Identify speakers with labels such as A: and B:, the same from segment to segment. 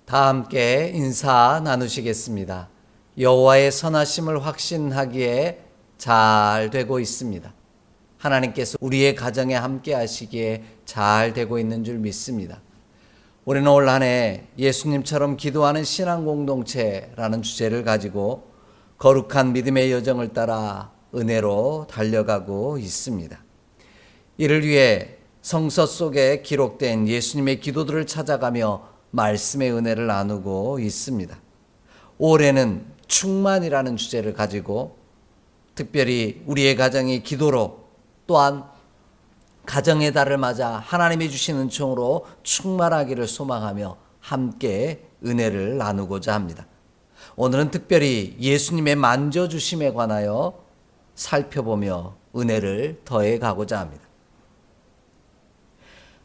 A: 다 함께 인사 나누시겠습니다. 여호와의 선하심을 확신하기에 잘 되고 있습니다. 하나님께서 우리의 가정에 함께 하시기에 잘 되고 있는 줄 믿습니다. 우리는 올 한 해 예수님처럼 기도하는 신앙 공동체라는 주제를 가지고 거룩한 믿음의 여정을 따라 은혜로 달려가고 있습니다. 이를 위해 성서 속에 기록된 예수님의 기도들을 찾아가며 말씀의 은혜를 나누고 있습니다. 올해는 충만이라는 주제를 가지고 특별히 우리의 가정이 기도로 또한 가정의 달을 맞아 하나님이 주신 은총으로 충만하기를 소망하며 함께 은혜를 나누고자 합니다. 오늘은 특별히 예수님의 만져주심에 관하여 살펴보며 은혜를 더해 가고자 합니다.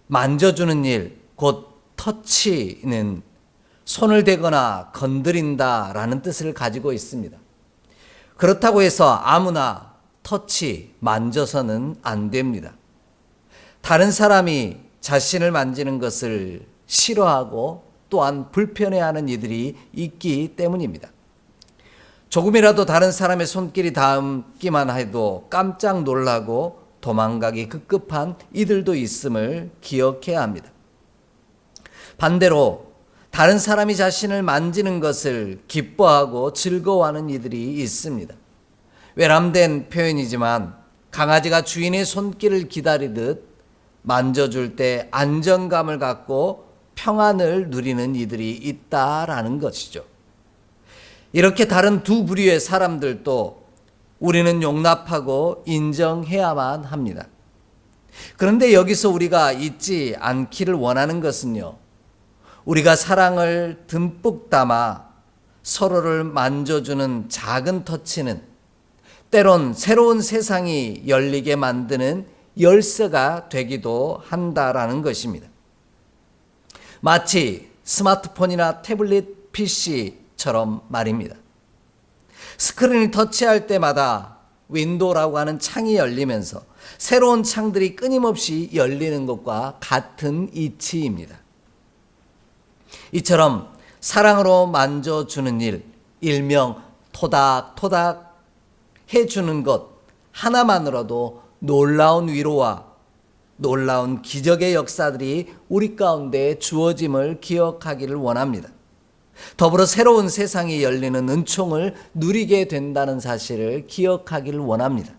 A: 만져주는 일, 곧 터치는 손을 대거나 건드린다라는 뜻을 가지고 있습니다. 그렇다고 해서 아무나 터치, 만져서는 안 됩니다. 다른 사람이 자신을 만지는 것을 싫어하고 또한 불편해하는 이들이 있기 때문입니다. 조금이라도 다른 사람의 손길이 닿기만 해도 깜짝 놀라고 도망가기 급급한 이들도 있음을 기억해야 합니다. 반대로 다른 사람이 자신을 만지는 것을 기뻐하고 즐거워하는 이들이 있습니다. 외람된 표현이지만 강아지가 주인의 손길을 기다리듯 만져줄 때 안정감을 갖고 평안을 누리는 이들이 있다라는 것이죠. 이렇게 다른 두 부류의 사람들도 우리는 용납하고 인정해야만 합니다. 그런데 여기서 우리가 잊지 않기를 원하는 것은요, 우리가 사랑을 듬뿍 담아 서로를 만져주는 작은 터치는 때론 새로운 세상이 열리게 만드는 열쇠가 되기도 한다라는 것입니다. 마치 스마트폰이나 태블릿 PC처럼 말입니다. 스크린을 터치할 때마다 윈도우라고 하는 창이 열리면서 새로운 창들이 끊임없이 열리는 것과 같은 이치입니다. 이처럼 사랑으로 만져주는 일, 일명 토닥토닥 해주는 것 하나만으로도 놀라운 위로와 놀라운 기적의 역사들이 우리 가운데 주어짐을 기억하기를 원합니다. 더불어 새로운 세상이 열리는 은총을 누리게 된다는 사실을 기억하기를 원합니다.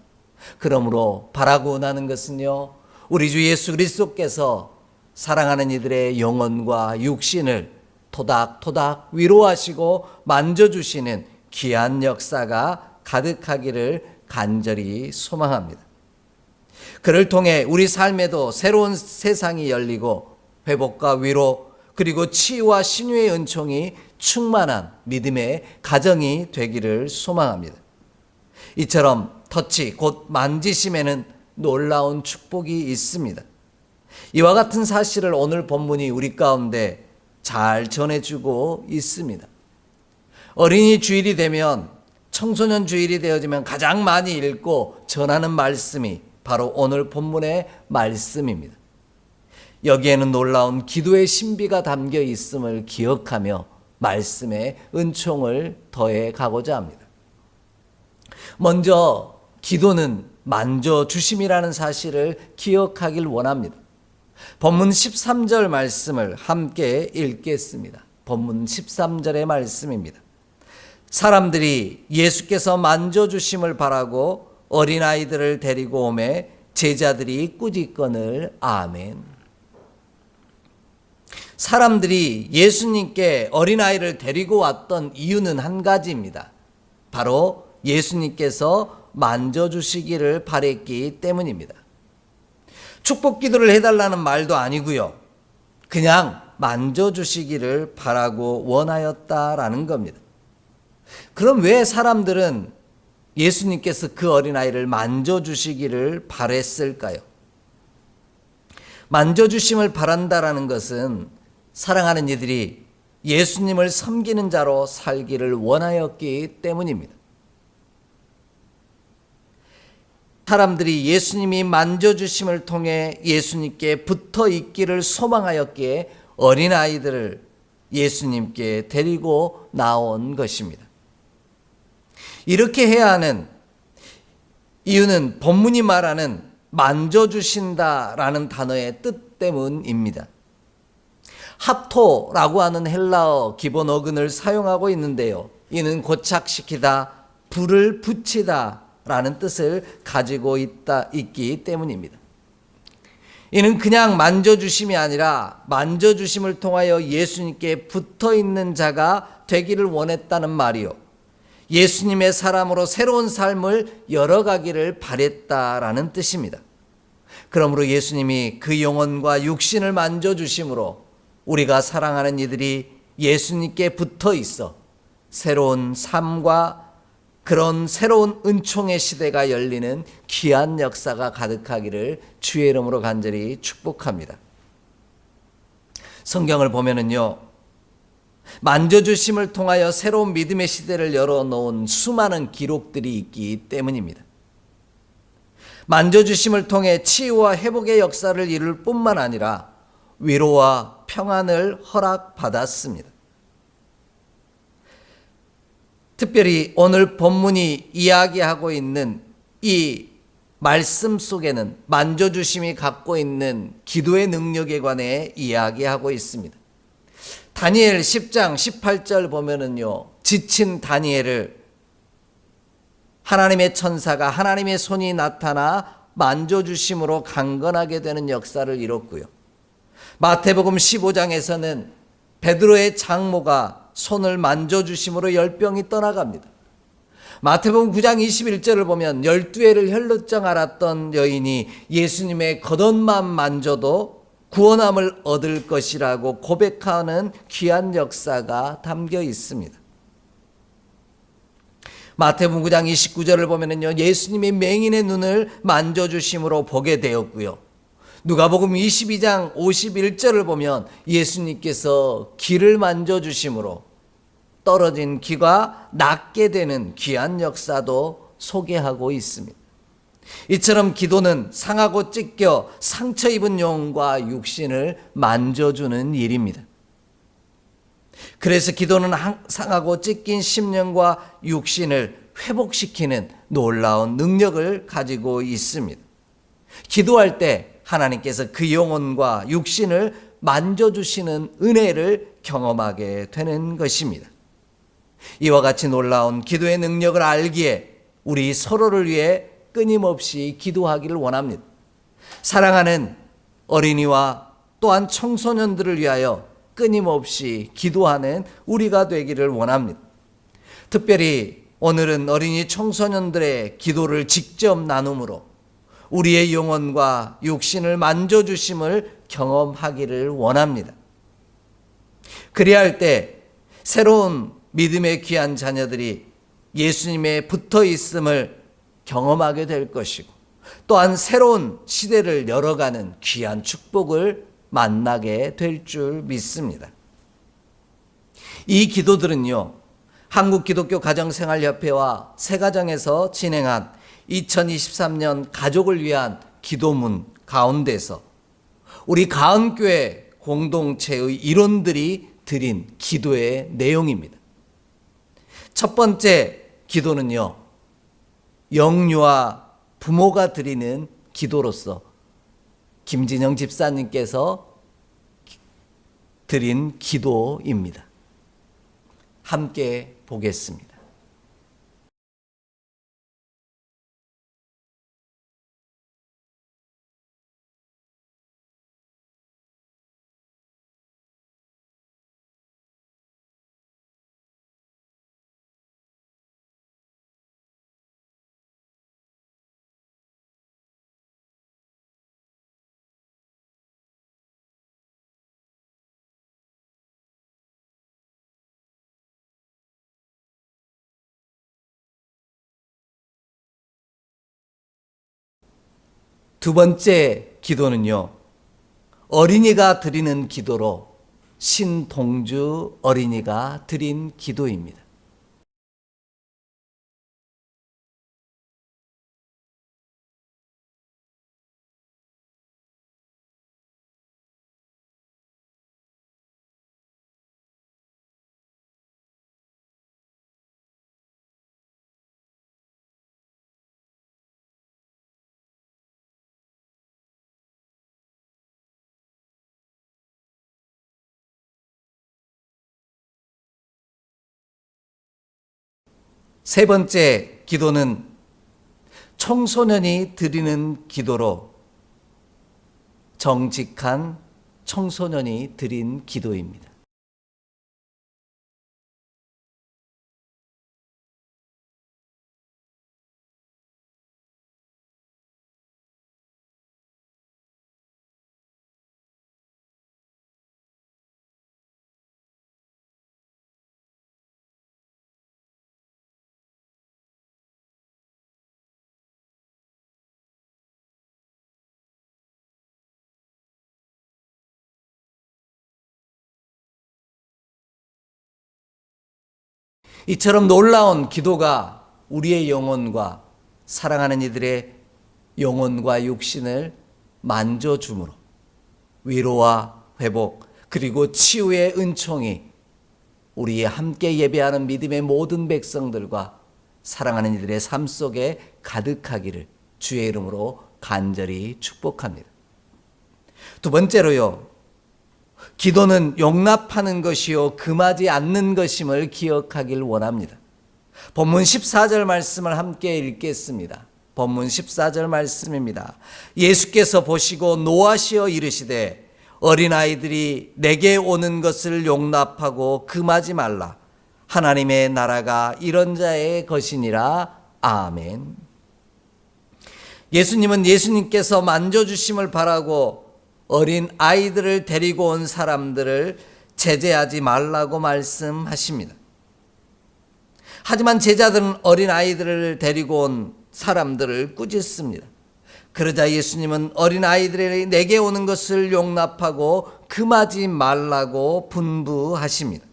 A: 그러므로 바라고 원하는 것은요, 우리 주 예수 그리스도께서 사랑하는 이들의 영혼과 육신을 토닥토닥 위로하시고 만져주시는 귀한 역사가 가득하기를 간절히 소망합니다. 그를 통해 우리 삶에도 새로운 세상이 열리고 회복과 위로 그리고 치유와 신유의 은총이 충만한 믿음의 가정이 되기를 소망합니다. 이처럼 터치, 곧 만지심에는 놀라운 축복이 있습니다. 이와 같은 사실을 오늘 본문이 우리 가운데 잘 전해주고 있습니다. 어린이 주일이 되면, 청소년 주일이 되어지면 가장 많이 읽고 전하는 말씀이 바로 오늘 본문의 말씀입니다. 여기에는 놀라운 기도의 신비가 담겨 있음을 기억하며 말씀의 은총을 더해 가고자 합니다. 먼저 기도는 만져주심이라는 사실을 기억하길 원합니다. 본문 13절 말씀을 함께 읽겠습니다. 본문 13절의 말씀입니다. 사람들이 예수께서 만져주심을 바라고 어린아이들을 데리고 오매 제자들이 꾸짖거늘 아멘. 사람들이 예수님께 어린아이를 데리고 왔던 이유는 한 가지입니다. 바로 예수님께서 만져주시기를 바랬기 때문입니다. 축복 기도를 해달라는 말도 아니고요, 그냥 만져주시기를 바라고 원하였다라는 겁니다. 그럼 왜 사람들은 예수님께서 그 어린아이를 만져주시기를 바랬을까요? 만져주심을 바란다라는 것은 사랑하는 이들이 예수님을 섬기는 자로 살기를 원하였기 때문입니다. 사람들이 예수님이 만져주심을 통해 예수님께 붙어 있기를 소망하였기에 어린아이들을 예수님께 데리고 나온 것입니다. 이렇게 해야 하는 이유는 본문이 말하는 만져주신다라는 단어의 뜻 때문입니다. 합토라고 하는 헬라어 기본 어근을 사용하고 있는데요. 이는 고착시키다, 불을 붙이다 라는 뜻을 가지고 있기 때문입니다. 이는 그냥 만져주심이 아니라 만져주심을 통하여 예수님께 붙어있는 자가 되기를 원했다는 말이요. 예수님의 사람으로 새로운 삶을 열어가기를 바랬다라는 뜻입니다. 그러므로 예수님이 그 영혼과 육신을 만져주심으로 우리가 사랑하는 이들이 예수님께 붙어 있어 새로운 삶과 그런 새로운 은총의 시대가 열리는 귀한 역사가 가득하기를 주의 이름으로 간절히 축복합니다. 성경을 보면은요, 만져주심을 통하여 새로운 믿음의 시대를 열어놓은 수많은 기록들이 있기 때문입니다. 만져주심을 통해 치유와 회복의 역사를 이룰 뿐만 아니라 위로와 평안을 허락받았습니다. 특별히 오늘 본문이 이야기하고 있는 이 말씀 속에는 만져주심이 갖고 있는 기도의 능력에 관해 이야기하고 있습니다. 다니엘 10장 18절 보면은요, 지친 다니엘을 하나님의 천사가 하나님의 손이 나타나 만져주심으로 강건하게 되는 역사를 이뤘고요. 마태복음 15장에서는 베드로의 장모가 손을 만져주심으로 열병이 떠나갑니다. 마태복음 9장 21절을 보면 12해를 혈루증 앓았던 여인이 예수님의 겉옷만 만져도 구원함을 얻을 것이라고 고백하는 귀한 역사가 담겨 있습니다. 마태복음 9장 29절을 보면요, 예수님이 맹인의 눈을 만져주심으로 보게 되었고요. 누가복음 22장 51절을 보면 예수님께서 귀를 만져주심으로 떨어진 귀가 낫게 되는 귀한 역사도 소개하고 있습니다. 이처럼 기도는 상하고 찢겨 상처 입은 영과 육신을 만져주는 일입니다. 그래서 기도는 상하고 찢긴 심령과 육신을 회복시키는 놀라운 능력을 가지고 있습니다. 기도할 때 하나님께서 그 영혼과 육신을 만져주시는 은혜를 경험하게 되는 것입니다. 이와 같이 놀라운 기도의 능력을 알기에 우리 서로를 위해 끊임없이 기도하기를 원합니다. 사랑하는 어린이와 또한 청소년들을 위하여 끊임없이 기도하는 우리가 되기를 원합니다. 특별히 오늘은 어린이 청소년들의 기도를 직접 나눔으로 우리의 영혼과 육신을 만져주심을 경험하기를 원합니다. 그래야 할 때 새로운 믿음의 귀한 자녀들이 예수님의 붙어 있음을 경험하게 될 것이고 또한 새로운 시대를 열어가는 귀한 축복을 만나게 될 줄 믿습니다. 이 기도들은요, 한국기독교 가정생활협회와 새가정에서 진행한 2023년 가족을 위한 기도문 가운데서 우리 가은교회 공동체의 일원들이 드린 기도의 내용입니다. 첫 번째 기도는요, 영유아 부모가 드리는 기도로서 김진영 집사님께서 드린 기도입니다. 함께 보겠습니다. 두 번째 기도는요, 어린이가 드리는 기도로 신동주 어린이가 드린 기도입니다. 세 번째 기도는 청소년이 드리는 기도로, 정직한 청소년이 드린 기도입니다. 이처럼 놀라운 기도가 우리의 영혼과 사랑하는 이들의 영혼과 육신을 만져줌으로 위로와 회복 그리고 치유의 은총이 우리의 함께 예배하는 믿음의 모든 백성들과 사랑하는 이들의 삶 속에 가득하기를 주의 이름으로 간절히 축복합니다. 두 번째로요, 기도는 용납하는 것이요 금하지 않는 것임을 기억하길 원합니다. 본문 14절 말씀을 함께 읽겠습니다. 본문 14절 말씀입니다. 예수께서 보시고 노하시어 이르시되 어린아이들이 내게 오는 것을 용납하고 금하지 말라. 하나님의 나라가 이런 자의 것이니라. 아멘. 예수님은 예수님께서 만져주심을 바라고 어린 아이들을 데리고 온 사람들을 제재하지 말라고 말씀하십니다. 하지만 제자들은 어린 아이들을 데리고 온 사람들을 꾸짖습니다. 그러자 예수님은 어린 아이들이 내게 오는 것을 용납하고 금하지 말라고 분부하십니다.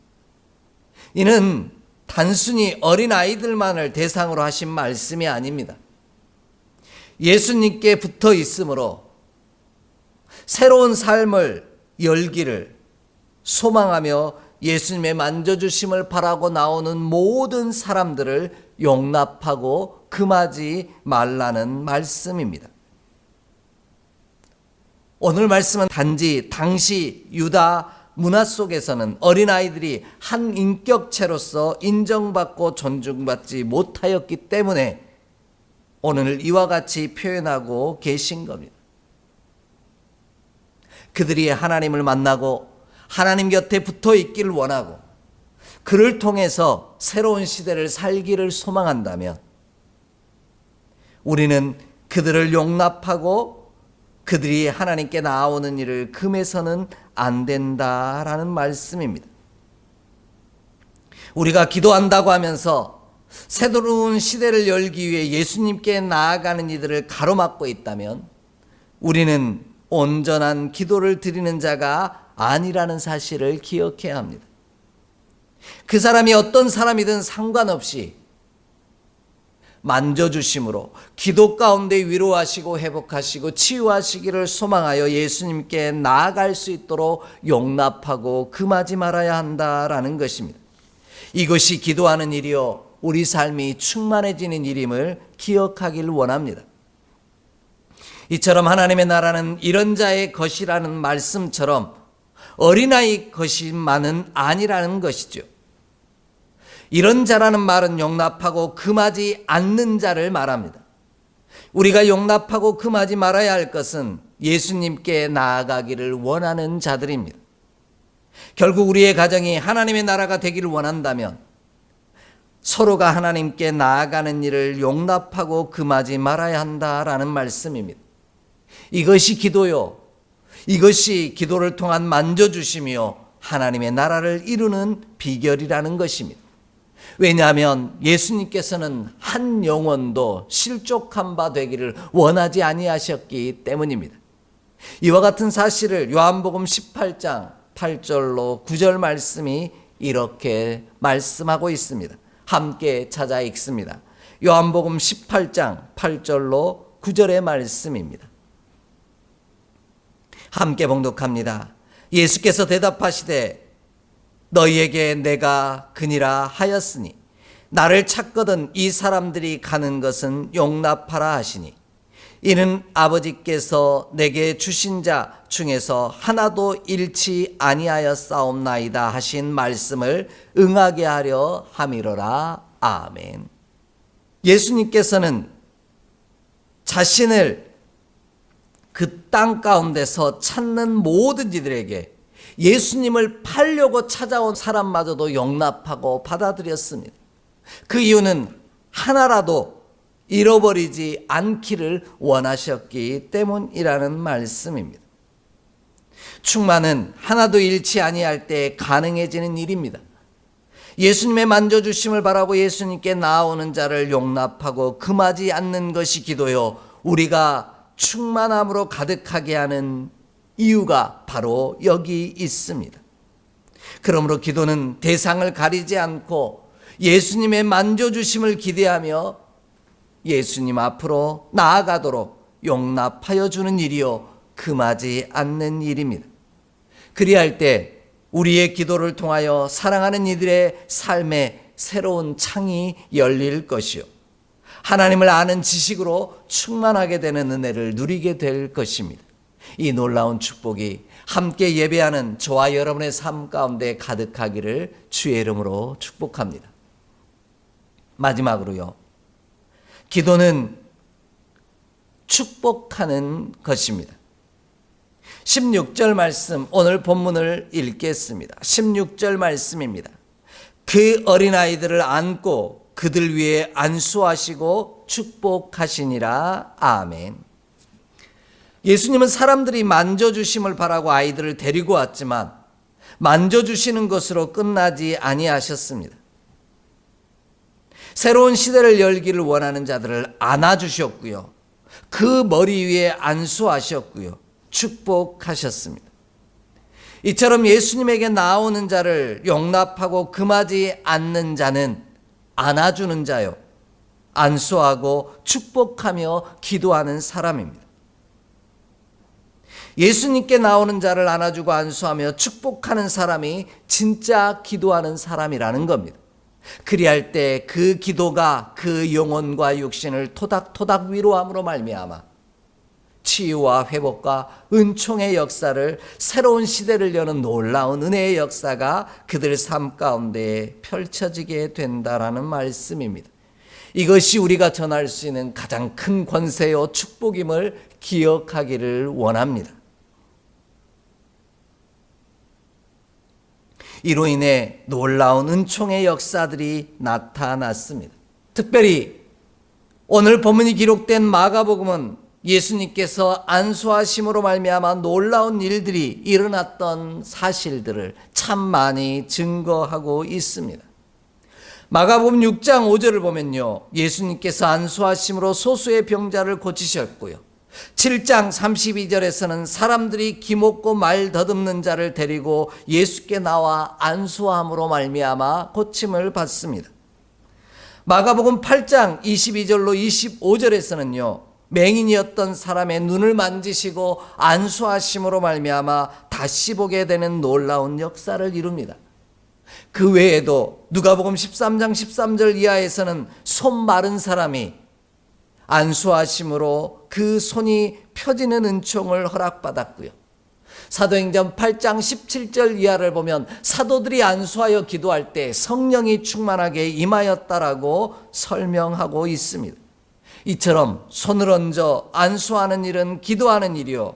A: 이는 단순히 어린 아이들만을 대상으로 하신 말씀이 아닙니다. 예수님께 붙어 있으므로 새로운 삶을 열기를 소망하며 예수님의 만져주심을 바라고 나오는 모든 사람들을 용납하고 금하지 말라는 말씀입니다. 오늘 말씀은 단지 당시 유다 문화 속에서는 어린아이들이 한 인격체로서 인정받고 존중받지 못하였기 때문에 오늘 이와 같이 표현하고 계신 겁니다. 그들이 하나님을 만나고 하나님 곁에 붙어 있기를 원하고 그를 통해서 새로운 시대를 살기를 소망한다면 우리는 그들을 용납하고 그들이 하나님께 나아오는 일을 금해서는 안 된다라는 말씀입니다. 우리가 기도한다고 하면서 새로운 시대를 열기 위해 예수님께 나아가는 이들을 가로막고 있다면 우리는 온전한 기도를 드리는 자가 아니라는 사실을 기억해야 합니다. 그 사람이 어떤 사람이든 상관없이 만져주심으로 기도 가운데 위로하시고 회복하시고 치유하시기를 소망하여 예수님께 나아갈 수 있도록 용납하고 금하지 말아야 한다라는 것입니다. 이것이 기도하는 일이요 우리 삶이 충만해지는 일임을 기억하기를 원합니다. 이처럼 하나님의 나라는 이런 자의 것이라는 말씀처럼 어린아이 것이만은 아니라는 것이죠. 이런 자라는 말은 용납하고 금하지 않는 자를 말합니다. 우리가 용납하고 금하지 말아야 할 것은 예수님께 나아가기를 원하는 자들입니다. 결국 우리의 가정이 하나님의 나라가 되기를 원한다면 서로가 하나님께 나아가는 일을 용납하고 금하지 말아야 한다라는 말씀입니다. 이것이 기도요. 이것이 기도를 통한 만져주심이요. 하나님의 나라를 이루는 비결이라는 것입니다. 왜냐하면 예수님께서는 한 영혼도 실족한 바 되기를 원하지 아니하셨기 때문입니다. 이와 같은 사실을 요한복음 18장 8절로 9절 말씀이 이렇게 말씀하고 있습니다. 함께 찾아 읽습니다. 요한복음 18장 8절로 9절의 말씀입니다. 함께 봉독합니다. 예수께서 대답하시되 너희에게 내가 그니라 하였으니 나를 찾거든 이 사람들이 가는 것은 용납하라 하시니 이는 아버지께서 내게 주신 자 중에서 하나도 잃지 아니하였사옵나이다 하신 말씀을 응하게 하려 함이로라. 아멘. 예수님께서는 자신을 그 땅 가운데서 찾는 모든 이들에게 예수님을 팔려고 찾아온 사람마저도 용납하고 받아들였습니다. 그 이유는 하나라도 잃어버리지 않기를 원하셨기 때문이라는 말씀입니다. 충만은 하나도 잃지 아니할 때 가능해지는 일입니다. 예수님의 만져주심을 바라고 예수님께 나아오는 자를 용납하고 금하지 않는 것이 기도요, 우리가 충만함으로 가득하게 하는 이유가 바로 여기 있습니다. 그러므로 기도는 대상을 가리지 않고 예수님의 만져주심을 기대하며 예수님 앞으로 나아가도록 용납하여 주는 일이요, 금하지 않는 일입니다. 그리할 때 우리의 기도를 통하여 사랑하는 이들의 삶에 새로운 창이 열릴 것이요, 하나님을 아는 지식으로 충만하게 되는 은혜를 누리게 될 것입니다. 이 놀라운 축복이 함께 예배하는 저와 여러분의 삶 가운데 가득하기를 주의 이름으로 축복합니다. 마지막으로요, 기도는 축복하는 것입니다. 16절 말씀, 오늘 본문을 읽겠습니다. 16절 말씀입니다. 그 어린아이들을 안고 그들 위에 안수하시고 축복하시니라. 아멘. 예수님은 사람들이 만져주심을 바라고 아이들을 데리고 왔지만 만져주시는 것으로 끝나지 아니하셨습니다. 새로운 시대를 열기를 원하는 자들을 안아주셨고요, 그 머리 위에 안수하셨고요, 축복하셨습니다. 이처럼 예수님에게 나오는 자를 용납하고 금하지 않는 자는 안아주는 자요, 안수하고 축복하며 기도하는 사람입니다. 예수님께 나오는 자를 안아주고 안수하며 축복하는 사람이 진짜 기도하는 사람이라는 겁니다. 그리할 때 그 기도가 그 영혼과 육신을 토닥토닥 위로함으로 말미암아 치유와 회복과 은총의 역사를, 새로운 시대를 여는 놀라운 은혜의 역사가 그들 삶 가운데 펼쳐지게 된다라는 말씀입니다. 이것이 우리가 전할 수 있는 가장 큰 권세요 축복임을 기억하기를 원합니다. 이로 인해 놀라운 은총의 역사들이 나타났습니다. 특별히 오늘 본문이 기록된 마가복음은 예수님께서 안수하심으로 말미암아 놀라운 일들이 일어났던 사실들을 참 많이 증거하고 있습니다. 마가복음 6장 5절을 보면요, 예수님께서 안수하심으로 소수의 병자를 고치셨고요, 7장 32절에서는 사람들이 기먹고 말 더듬는 자를 데리고 예수께 나와 안수함으로 말미암아 고침을 받습니다. 마가복음 8장 22절로 25절에서는요, 맹인이었던 사람의 눈을 만지시고 안수하심으로 말미암아 다시 보게 되는 놀라운 역사를 이룹니다. 그 외에도 누가복음 13장 13절 이하에서는 손 마른 사람이 안수하심으로 그 손이 펴지는 은총을 허락받았고요, 사도행전 8장 17절 이하를 보면 사도들이 안수하여 기도할 때 성령이 충만하게 임하였다라고 설명하고 있습니다. 이처럼 손을 얹어 안수하는 일은 기도하는 일이요,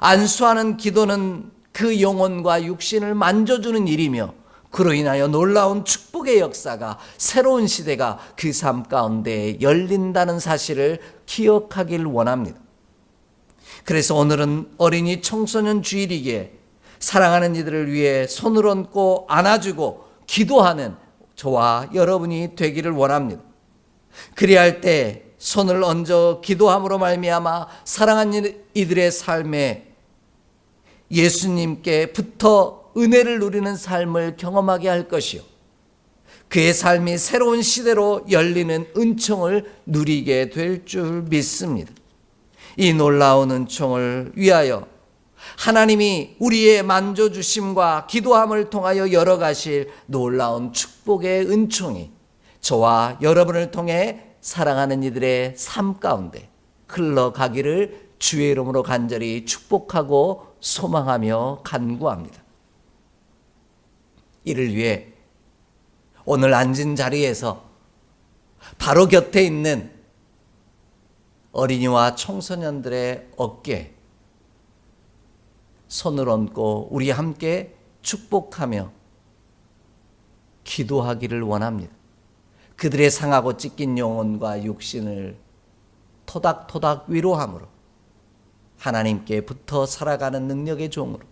A: 안수하는 기도는 그 영혼과 육신을 만져주는 일이며, 그로 인하여 놀라운 축복의 역사가, 새로운 시대가 그 삶 가운데 열린다는 사실을 기억하길 원합니다. 그래서 오늘은 어린이 청소년 주일이기에 사랑하는 이들을 위해 손을 얹고 안아주고 기도하는 저와 여러분이 되기를 원합니다. 그리할 때 손을 얹어 기도함으로 말미암아 사랑하는 이들의 삶에 예수님께 붙어 은혜를 누리는 삶을 경험하게 할 것이요, 그의 삶이 새로운 시대로 열리는 은총을 누리게 될 줄 믿습니다. 이 놀라운 은총을 위하여 하나님이 우리의 만져주심과 기도함을 통하여 열어가실 놀라운 축복의 은총이 저와 여러분을 통해 사랑하는 이들의 삶 가운데 흘러가기를 주의 이름으로 간절히 축복하고 소망하며 간구합니다. 이를 위해 오늘 앉은 자리에서 바로 곁에 있는 어린이와 청소년들의 어깨에 손을 얹고 우리 함께 축복하며 기도하기를 원합니다. 그들의 상하고 찢긴 영혼과 육신을 토닥토닥 위로함으로 하나님께 붙어 살아가는 능력의 종으로,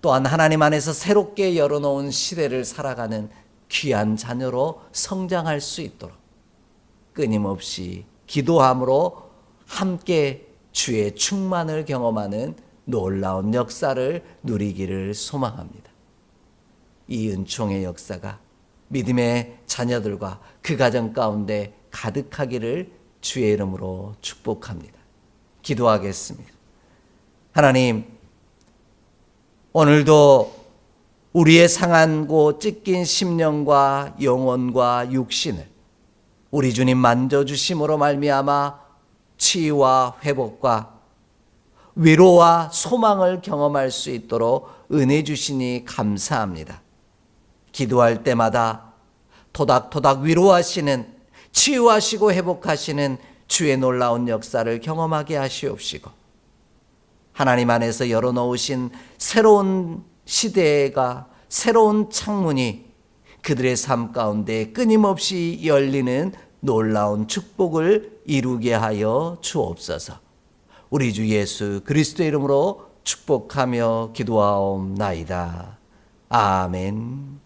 A: 또한 하나님 안에서 새롭게 열어놓은 시대를 살아가는 귀한 자녀로 성장할 수 있도록 끊임없이 기도함으로 함께 주의 충만을 경험하는 놀라운 역사를 누리기를 소망합니다. 이 은총의 역사가 믿음의 자녀들과 그 가정 가운데 가득하기를 주의 이름으로 축복합니다. 기도하겠습니다. 하나님, 오늘도 우리의 상하고 찢긴 심령과 영혼과 육신을 우리 주님 만져주심으로 말미암아 치유와 회복과 위로와 소망을 경험할 수 있도록 은혜 주시니 감사합니다. 기도할 때마다 토닥토닥 위로하시는, 치유하시고 회복하시는 주의 놀라운 역사를 경험하게 하시옵시고, 하나님 안에서 열어놓으신 새로운 시대가, 새로운 창문이 그들의 삶 가운데 끊임없이 열리는 놀라운 축복을 이루게 하여 주옵소서. 우리 주 예수 그리스도의 이름으로 축복하며 기도하옵나이다. 아멘.